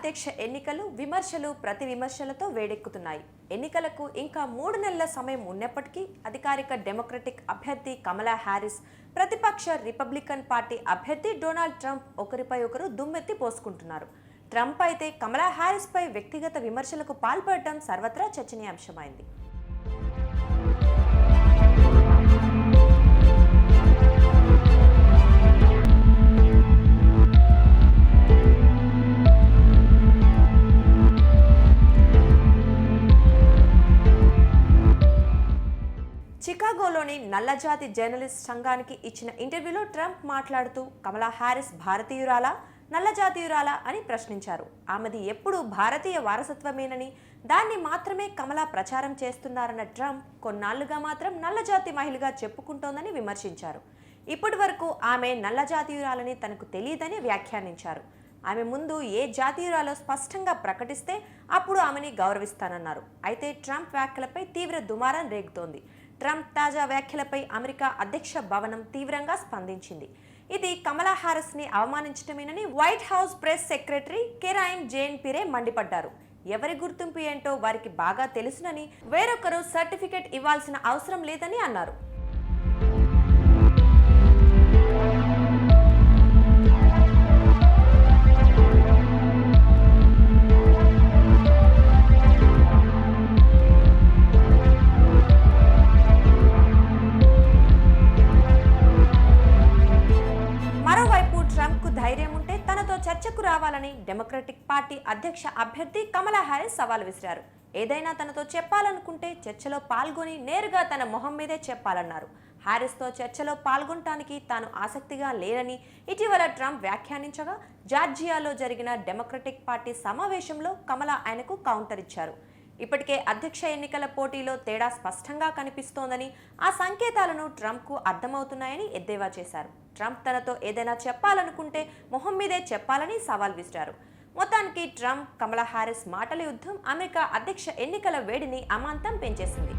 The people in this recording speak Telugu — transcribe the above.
అధ్యక్ష ఎన్నికలు విమర్శలు ప్రతి విమర్శలతో వేడెక్కుతున్నాయి. ఎన్నికలకు ఇంకా 3 నెలల సమయం ఉన్నప్పటికీ అధికారిక డెమోక్రటిక్ అభ్యర్థి కమలా హ్యారిస్, ప్రతిపక్ష రిపబ్లికన్ పార్టీ అభ్యర్థి డొనాల్డ్ ట్రంప్ ఒకరిపై ఒకరు దుమ్మెత్తి పోసుకుంటున్నారు. ట్రంప్ అయితే కమలా హ్యారిస్ పై వ్యక్తిగత విమర్శలకు పాల్పడటం సర్వత్రా చర్చనీయాంశమైంది. చికాగోలోని నల్లజాతి జర్నలిస్ట్ సంఘానికి ఇచ్చిన ఇంటర్వ్యూలో ట్రంప్ మాట్లాడుతూ కమలా హ్యారిస్ భారతీయురాలా, నల్లజాతీయురాలా అని ప్రశ్నించారు. ఆమెది ఎప్పుడూ భారతీయ వారసత్వమేనని, దాన్ని మాత్రమే కమలా ప్రచారం చేస్తున్నారన్న ట్రంప్ కొన్నాళ్లుగా మాత్రం నల్లజాతి మహిళగా చెప్పుకుంటోందని విమర్శించారు. ఇప్పటి వరకు ఆమె నల్లజాతీయురాలని తనకు తెలియదని వ్యాఖ్యానించారు. ఆమె ముందు ఏ జాతీయురాలో స్పష్టంగా ప్రకటిస్తే అప్పుడు ఆమెని గౌరవిస్తానన్నారు. అయితే ట్రంప్ వ్యాఖ్యలపై తీవ్ర దుమారం రేగుతోంది. ట్రంప్ తాజా వ్యాఖ్యలపై అమెరికా అధ్యక్ష భవనం తీవ్రంగా స్పందించింది. ఇది కమలా హ్యారిస్ ని అవమానించడమేనని White House press secretary Karine Jean Pierre మండిపడ్డారు. ఎవరి గుర్తింపు ఏంటో వారికి బాగా తెలుసునని, వేరొకరు సర్టిఫికెట్ ఇవ్వాల్సిన అవసరం లేదని అన్నారు. ధైర్యం ఉంటే తనతో చర్చకు రావాలని డెమోక్రటిక్ పార్టీ అధ్యక్ష అభ్యర్థి కమలా హ్యారిస్ సవాల్ విసిరారు. ఏదైనా తనతో చెప్పాలనుకుంటే చర్చలో పాల్గొని నేరుగా తన మొహం మీదే చెప్పాలన్నారు. హ్యారిస్తో చర్చలో పాల్గొనటానికి తాను ఆసక్తిగా లేనని ఇటీవల ట్రంప్ వ్యాఖ్యానించగా, జార్జియాలో జరిగిన డెమోక్రటిక్ పార్టీ సమావేశంలో కమలా ఆయనకు కౌంటర్ ఇచ్చారు. ఇప్పటికే అధ్యక్ష ఎన్నికల పోటీలో తేడా స్పష్టంగా కనిపిస్తోందని, ఆ సంకేతాలను ట్రంప్కు అర్థమవుతున్నాయని ఎద్దేవా చేశారు. ట్రంప్ తనతో ఏదైనా చెప్పాలనుకుంటే మొహం మీదే చెప్పాలని సవాల్ విసిరారు. మొత్తానికి ట్రంప్ కమలా హ్యారిస్ మాటల యుద్ధం అమెరికా అధ్యక్ష ఎన్నికల వేడిని అమాంతం పెంచేసింది.